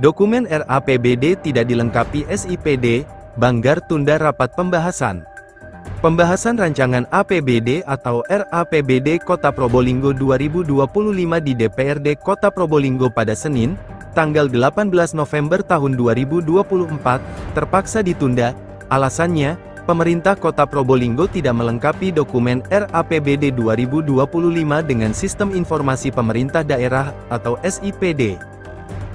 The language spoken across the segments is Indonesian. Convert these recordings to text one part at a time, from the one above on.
Dokumen RAPBD tidak dilengkapi SIPD, Banggar tunda rapat pembahasan. Pembahasan rancangan APBD atau RAPBD Kota Probolinggo 2025 di DPRD Kota Probolinggo pada Senin, tanggal 18 November tahun 2024, terpaksa ditunda. Alasannya, pemerintah Kota Probolinggo tidak melengkapi dokumen RAPBD 2025 dengan Sistem Informasi Pemerintah Daerah atau SIPD.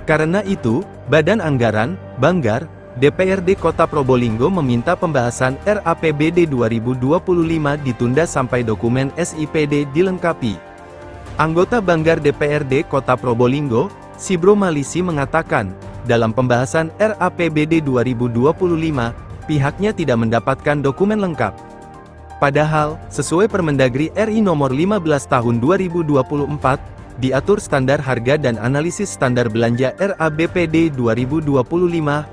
Karena itu, Badan Anggaran, Banggar, DPRD Kota Probolinggo meminta pembahasan RAPBD 2025 ditunda sampai dokumen SIPD dilengkapi. Anggota Banggar DPRD Kota Probolinggo, Sibro Malisi mengatakan, dalam pembahasan RAPBD 2025, pihaknya tidak mendapatkan dokumen lengkap. Padahal, sesuai Permendagri RI Nomor 15 Tahun 2024, diatur standar harga dan analisis standar belanja RABPD 2025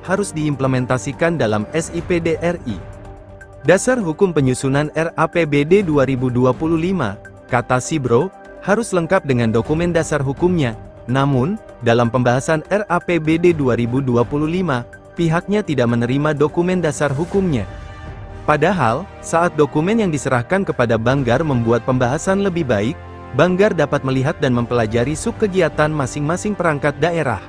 harus diimplementasikan dalam SIPD RI. Dasar hukum penyusunan RAPBD 2025, kata Sibro, harus lengkap dengan dokumen dasar hukumnya. Namun, dalam pembahasan RAPBD 2025, pihaknya tidak menerima dokumen dasar hukumnya. Padahal, saat dokumen yang diserahkan kepada Banggar membuat pembahasan lebih baik, Banggar dapat melihat dan mempelajari subkegiatan masing-masing perangkat daerah.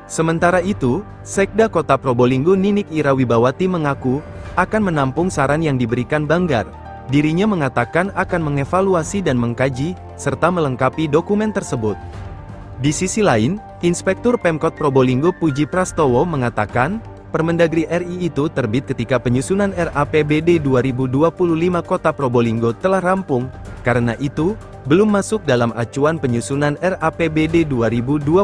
Sementara itu, Sekda Kota Probolinggo Ninik Irawibawati mengaku, akan menampung saran yang diberikan Banggar. Dirinya mengatakan akan mengevaluasi dan mengkaji, serta melengkapi dokumen tersebut. Di sisi lain, Inspektur Pemkot Probolinggo Puji Prastowo mengatakan, Permendagri RI itu terbit ketika penyusunan RAPBD 2025 Kota Probolinggo telah rampung, karena itu, belum masuk dalam acuan penyusunan RAPBD 2025.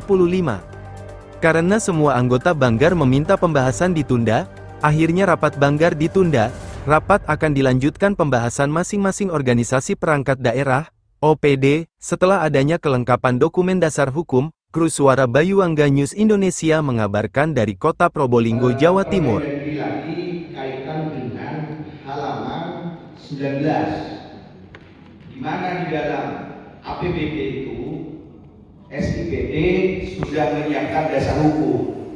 Karena semua anggota Banggar meminta pembahasan ditunda, akhirnya rapat Banggar ditunda. Rapat akan dilanjutkan pembahasan masing-masing organisasi perangkat daerah, OPD, setelah adanya kelengkapan dokumen dasar hukum. Kru Suara Bayuangga News Indonesia mengabarkan dari Kota Probolinggo, Jawa Timur. Lagi kaitan dengan halaman 19. Di mana di dalam APBD itu SIPD sudah menyiapkan dasar hukum.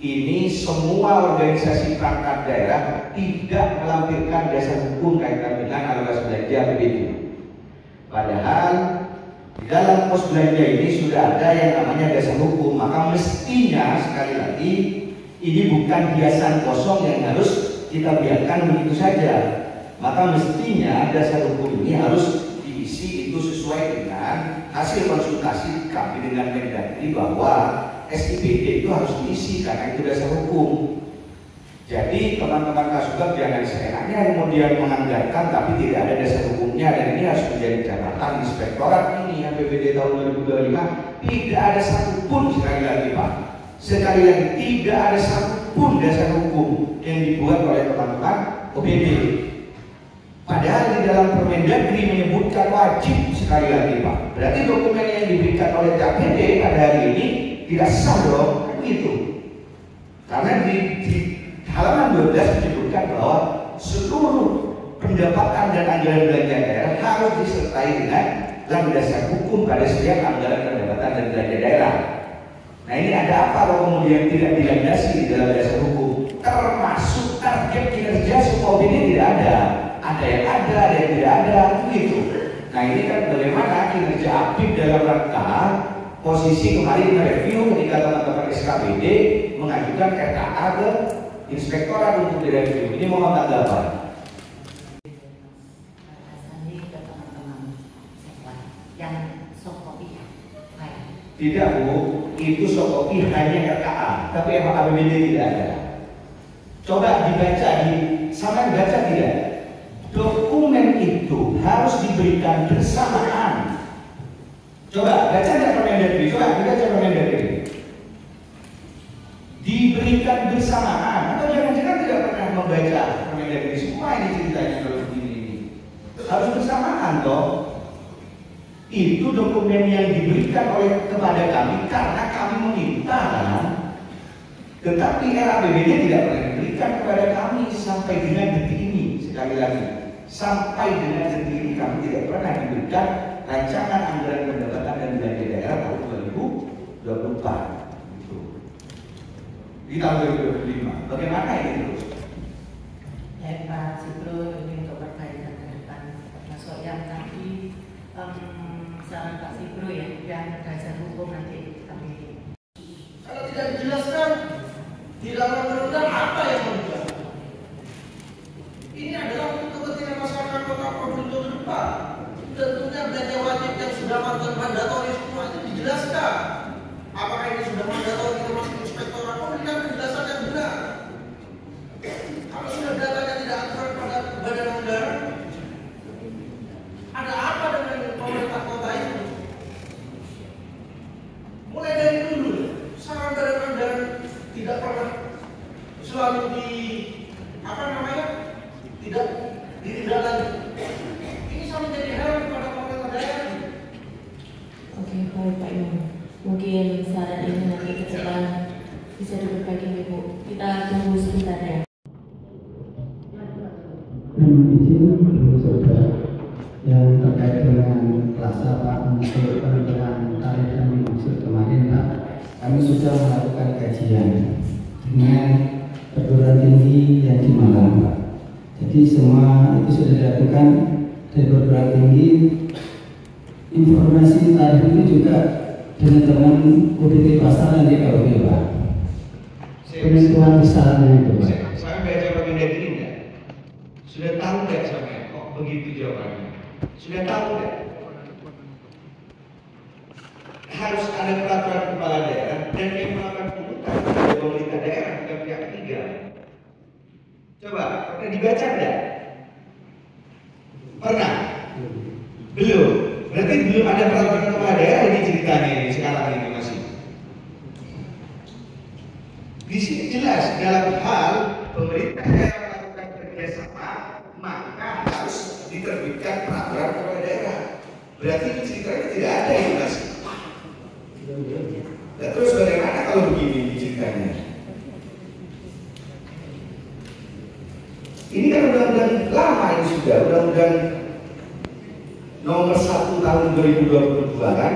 Ini semua organisasi perangkat daerah tidak melampirkan dasar hukum kaitan dengan alokasi belanja APBD. Padahal di dalam pos belanja ini sudah ada yang namanya dasar hukum, maka mestinya sekali lagi ini bukan hiasan kosong yang harus kita biarkan begitu saja. Maka mestinya dasar hukum ini harus diisi itu sesuai dengan hasil konsultasi kami dengan Mendagri bahwa SIPD itu harus diisi karena itu dasar hukum. Jadi teman-teman Kasubag jangan seenaknya kemudian menganggarkan tapi tidak ada dasar hukumnya, dan ini harus menjadi catatan Inspektorat ini APBD tahun 2025 tidak ada satupun, sekali lagi Pak, sekali lagi tidak ada satupun dasar hukum yang dibuat oleh teman-teman OPD. Padahal di dalam Permendagri menyebutkan wajib, sekali lagi Pak. Berarti dokumen yang diberikan oleh KPD pada hari ini tidak sah dong, begitu. Karena di halaman 12 menyebutkan bahwa seluruh pendapatan dan anggaran belanja daerah harus disertai dengan landasan hukum pada setiap anggaran pendapatan dan belanja daerah. Nah ini ada apa kalau kemudian tidak dilandasi di dalam dasar hukum? Termasuk target kinerja semua ini tidak ada. Ada yang ada yang tidak ada, begitu. Nah ini kan bagaimana kinerja aktif dalam rangka posisi kemarin review ketika teman-teman SKPD mengajukan RKA ke Inspektorat untuk direview. Ini mohon tanggapan. Tidak Bu, itu sokopi hanya RKA, tapi APBD tidak ada. Coba dibaca, sama baca tidak? Dokumen itu harus diberikan bersamaan. Coba baca nggak Permendagri? Coba baca Permendagri. Diberikan bersamaan, atau jangan-jangan tidak pernah membaca Permendagri? Semua ini ceritanya kalau begini ini harus bersamaan toh. Itu dokumen yang diberikan oleh kepada kami karena kami meminta kan. Tetapi RAPBD tidak pernah diberikan kepada kami sampai dengan detik ini. Sekali lagi, sampai dengan detik ini kami tidak pernah diberikan rancangan anggaran pendapatan dan belanja daerah tahun 2024. di tahun 2025. Bagaimana ini terus? Ya Pak Cipro, ini untuk perbaikan ke depan. Masuk yang tadi saran Pak Cipro ya, yang dasar hukum nanti kami. Kalau tidak dijelaskan di dalam undang-undang apa yang mau dijelaskan? Ini adalah untuk kepentingan masyarakat Kota Probolinggo ke depan. Tentunya belanja wajib yang sudah mantan mandatori semua itu dijelaskan. Apakah ini sudah mandatori termasuk inspektorat? Memberikan penjelasan yang benar. Kalau sudah datanya tidak akurat pada badan anggaran, ada apa dengan pemerintah kota itu? Mulai dari dulu, saran badan anggaran tidak pernah selalu tidak ditindaklanjuti. Ini sama jadi heran kepada pemerintah daerah. Oke, baik Pak Imam. Mungkin saran ini nanti ke depan bisa diperbaiki Ibu. Kita tunggu sebentar ya. Izin saudara yang terkait dengan plaza Pak untuk penentuan tarif yang dimaksud kemarin Pak, kami sudah melakukan kajian dengan perguruan tinggi yang di Malang Pak. Jadi semua itu sudah dilakukan dari perguruan tinggi. Informasi tarif itu juga dengan teman UDT pasar yang di KUB Pak. Penentuan besarnya itu Pak. Saya baca Permendagri enggak? Sudah tahu enggak sampai kok begitu jawabannya? Sudah tahu enggak? Harus ada peraturan kepala daerah dan yang melakukan pungutan dari pemerintah daerah bukan pihak ketiga. Coba, pernah dibaca enggak? Pernah? Belum. Berarti belum ada peraturan kepala daerah ini ceritanya ini sekarang ini masih. Di sini jelas dalam hal pemerintah daerah melakukan kerjasama maka harus diterbitkan peraturan kepala daerah. Berarti ini ceritanya tidak ada ini masih. Dan terus bagaimana kalau begini ceritanya? Ini kan undang-undang lama ini sudah, undang-undang nomor 1 tahun 2022 kan?